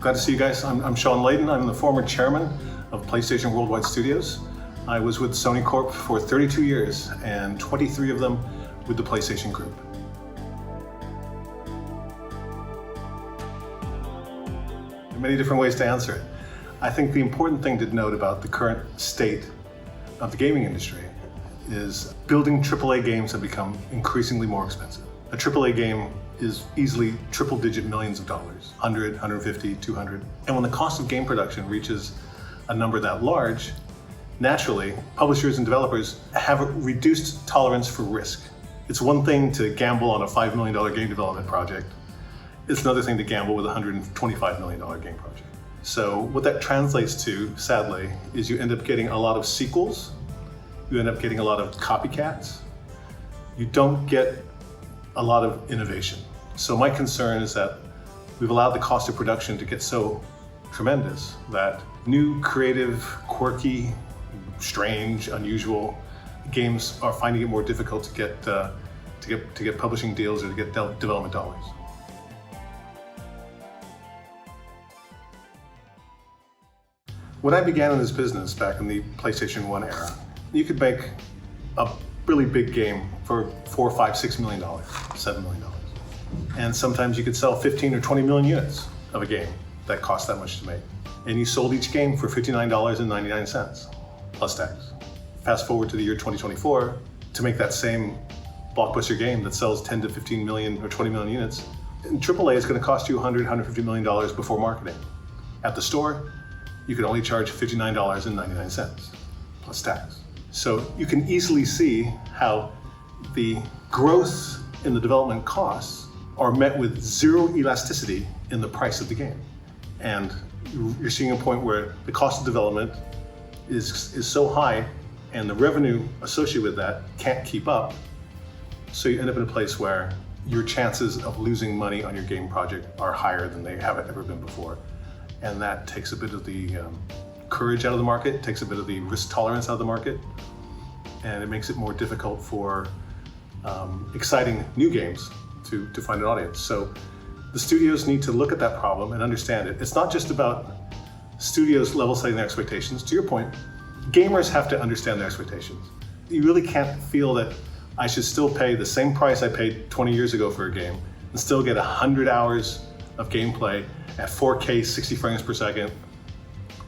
Glad to see you guys. I'm Shawn Layden. I'm the former chairman of PlayStation Worldwide Studios. I was with Sony Corp for 32 years and 23 of them with the PlayStation Group. There are many different ways to answer it. I think the important thing to note about the current state of the gaming industry is building AAA games have become increasingly more expensive. A AAA game is easily triple-digit millions of dollars, 100, 150, 200. And when the cost of game production reaches a number that large, naturally, publishers and developers have a reduced tolerance for risk. It's one thing to gamble on a $5 million game development project. It's another thing to gamble with a $125 million game project. So what that translates to, sadly, is you end up getting a lot of sequels, you end up getting a lot of copycats, you don't get a lot of innovation. So my concern is that we've allowed the cost of production to get so tremendous that new, creative, quirky, strange, unusual games are finding it more difficult to get publishing deals or to get development dollars. When I began in this business back in the PlayStation 1 era, you could make a really big game for $4, $5, $6 million, $7 million. And sometimes you could sell 15 or 20 million units of a game that cost that much to make. And you sold each game for $59.99 plus tax. Fast forward to the year 2024, to make that same blockbuster game that sells 10 to 15 million or 20 million units, and AAA is going to cost you $100, $150 million before marketing. At the store, you can only charge $59.99 plus tax. So you can easily see how the growth in the development costs are met with zero elasticity in the price of the game. And you're seeing a point where the cost of development is so high and the revenue associated with that can't keep up. So you end up in a place where your chances of losing money on your game project are higher than they have ever been before. And that takes a bit of the courage out of the market, takes a bit of the risk tolerance out of the market, and it makes it more difficult for exciting new games to find an audience. So the studios need to look at that problem and understand it. It's not just about studios level setting their expectations. To your point, gamers have to understand their expectations. You really can't feel that I should still pay the same price I paid 20 years ago for a game and still get 100 hours of gameplay at 4K, 60 frames per second,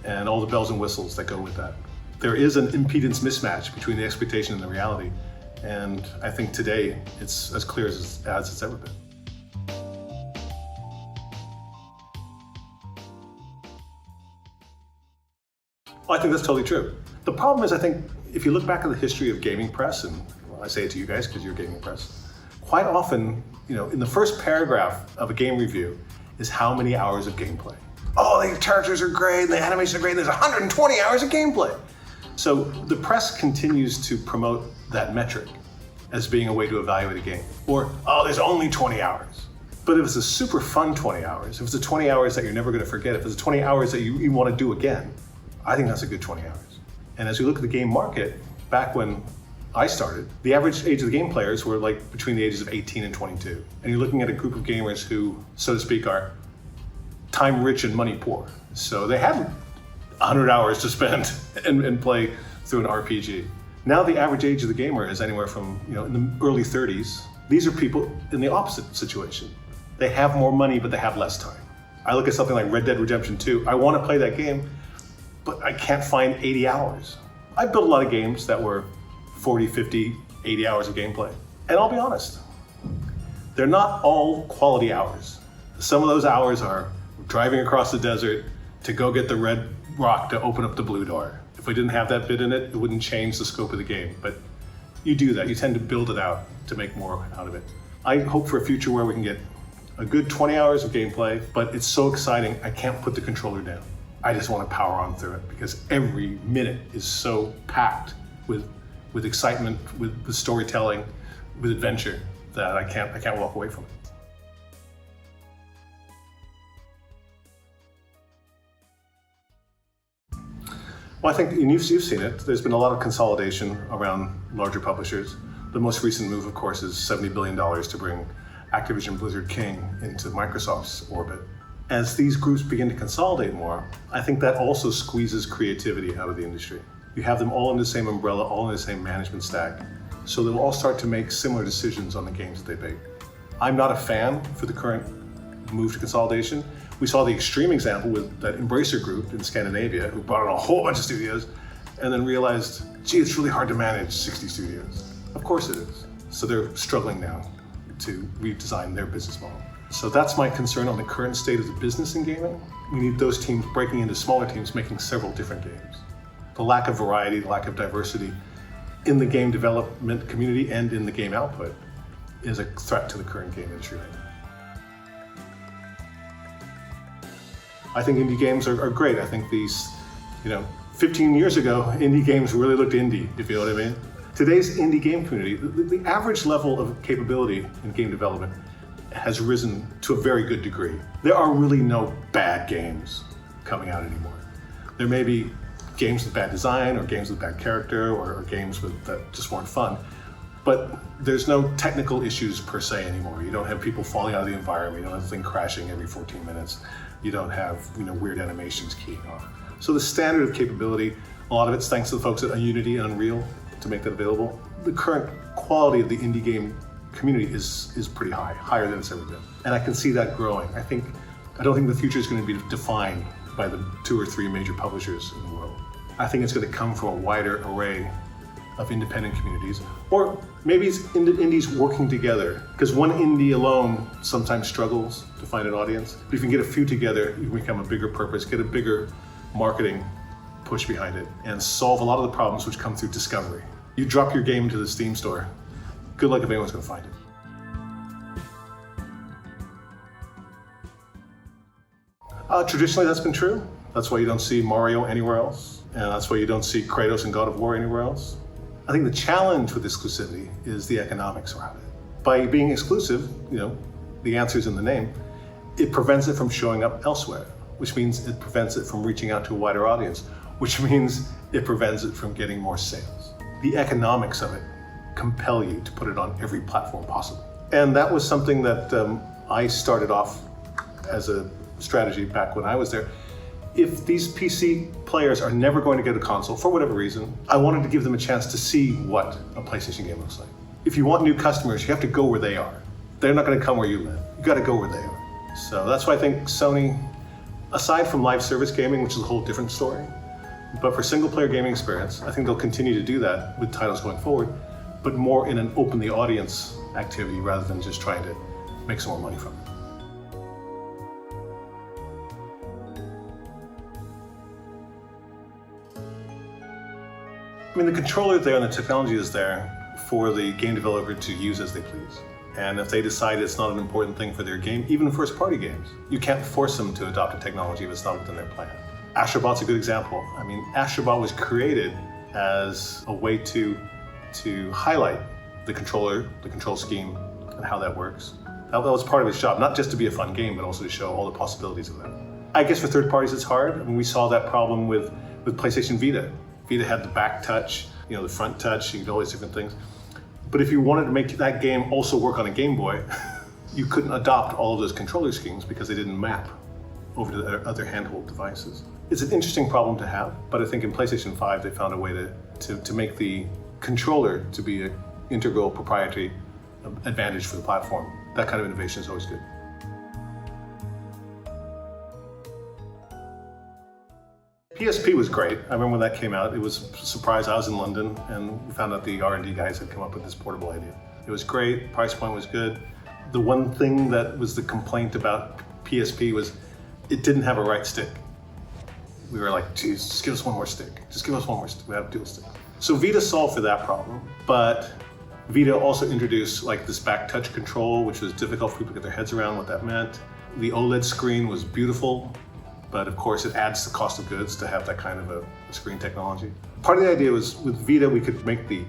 and all the bells and whistles that go with that. There is an impedance mismatch between the expectation and the reality. And I think today it's as clear as it's ever been. Well, I think that's totally true. The problem is, I think, if you look back at the history of gaming press, and well, I say it to you guys because you're gaming press, quite often, in the first paragraph of a game review is how many hours of gameplay. Oh, the characters are great, and the animations are great, and there's 120 hours of gameplay. So the press continues to promote that metric as being a way to evaluate a game. Or, oh, there's only 20 hours. But if it's a super fun 20 hours, if it's a 20 hours that you're never gonna forget, if it's 20 hours that you want to do again, I think that's a good 20 hours. And as we look at the game market, back when I started, the average age of the game players were like between the ages of 18 and 22. And you're looking at a group of gamers who, so to speak, are time rich and money poor. So they have 100 hours to spend and play through an RPG. Now the average age of the gamer is anywhere from, in the early 30s. These are people in the opposite situation. They have more money, but they have less time. I look at something like Red Dead Redemption 2. I want to play that game, but I can't find 80 hours. I built a lot of games that were 40, 50, 80 hours of gameplay. And I'll be honest, they're not all quality hours. Some of those hours are driving across the desert to go get the red rock to open up the blue door. If we didn't have that bit in it, it wouldn't change the scope of the game. But you do that, you tend to build it out to make more out of it. I hope for a future where we can get a good 20 hours of gameplay, but it's so exciting, I can't put the controller down. I just want to power on through it because every minute is so packed with excitement, with storytelling, with adventure that I can't walk away from it. Well, I think, and you've seen it, there's been a lot of consolidation around larger publishers. The most recent move, of course, is $70 billion to bring Activision Blizzard King into Microsoft's orbit. As these groups begin to consolidate more, I think that also squeezes creativity out of the industry. You have them all in the same umbrella, all in the same management stack, so they'll all start to make similar decisions on the games that they make. I'm not a fan for the current move to consolidation. We saw the extreme example with that Embracer group in Scandinavia who brought in a whole bunch of studios and then realized, gee, it's really hard to manage 60 studios. Of course it is. So they're struggling now to redesign their business model. So that's my concern on the current state of the business in gaming. We need those teams breaking into smaller teams, making several different games. The lack of variety, the lack of diversity in the game development community and in the game output is a threat to the current game industry right now. I think indie games are great. I think these, 15 years ago, indie games really looked indie, if you know what I mean. Today's indie game community, the average level of capability in game development has risen to a very good degree. There are really no bad games coming out anymore. There may be games with bad design or games with bad character or games that just weren't fun, but there's no technical issues per se anymore. You don't have people falling out of the environment, you don't have the thing crashing every 14 minutes, you don't have weird animations keying off. So the standard of capability, a lot of it's thanks to the folks at Unity and Unreal to make that available. The current quality of the indie game community is pretty high, higher than it's ever been. And I can see that growing. I don't think the future is going to be defined by the 2 or 3 major publishers in the world. I think it's going to come from a wider array of independent communities, or maybe it's indies working together, because one indie alone sometimes struggles to find an audience. But if you can get a few together, you can become a bigger purpose, get a bigger marketing push behind it, and solve a lot of the problems which come through discovery. You drop your game into the Steam store, good luck if anyone's going to find it. Traditionally, that's been true. That's why you don't see Mario anywhere else, and that's why you don't see Kratos and God of War anywhere else. I think the challenge with exclusivity is the economics around it. By being exclusive, the answer is in the name, it prevents it from showing up elsewhere, which means it prevents it from reaching out to a wider audience, which means it prevents it from getting more sales. The economics of it compel you to put it on every platform possible. And that was something that I started off as a strategy back when I was there. If these PC players are never going to get a console for whatever reason, I wanted to give them a chance to see what a PlayStation game looks like. If you want new customers, you have to go where they are. They're not going to come where you live. You got to go where they are. So that's why I think Sony, aside from live service gaming, which is a whole different story, but for single player gaming experience, I think they'll continue to do that with titles going forward, but more in an open the audience activity rather than just trying to make some more money from it. I mean, the controller there and the technology is there for the game developer to use as they please. And if they decide it's not an important thing for their game, even first-party games, you can't force them to adopt a technology if it's not within their plan. Astrobot's a good example. I mean, Astrobot was created as a way to highlight the controller, the control scheme, and how that works. That was part of its job, not just to be a fun game, but also to show all the possibilities of that. I guess for third parties it's hard. I mean, we saw that problem with PlayStation Vita. Vita had the back touch, the front touch, you could do all these different things. But if you wanted to make that game also work on a Game Boy, you couldn't adopt all of those controller schemes because they didn't map over to the other handheld devices. It's an interesting problem to have, but I think in PlayStation 5 they found a way to make the controller to be an integral proprietary advantage for the platform. That kind of innovation is always good. PSP was great. I remember when that came out. It was a surprise. I was in London and we found out the R&D guys had come up with this portable idea. It was great, price point was good. The one thing that was the complaint about PSP was it didn't have a right stick. We were like, geez, just give us one more stick. Just give us one more stick. We have dual stick. So Vita solved for that problem, but Vita also introduced like this back touch control, which was difficult for people to get their heads around what that meant. The OLED screen was beautiful, but of course it adds the cost of goods to have that kind of a screen technology. Part of the idea was with Vita, we could make the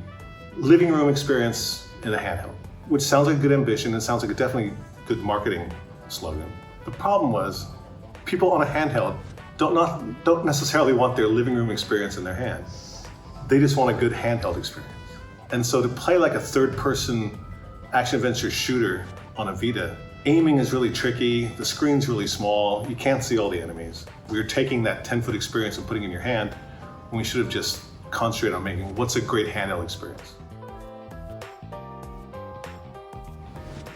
living room experience in a handheld, which sounds like a good ambition and sounds like a definitely good marketing slogan. The problem was people on a handheld don't necessarily want their living room experience in their hand. They just want a good handheld experience. And so to play like a third-person action-adventure shooter on a Vita Aiming is really tricky, the screen's really small, you can't see all the enemies. We were taking that 10-foot experience and putting it in your hand when we should have just concentrated on making what's a great handheld experience.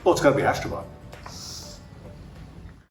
Well, it's gotta be Astrobot.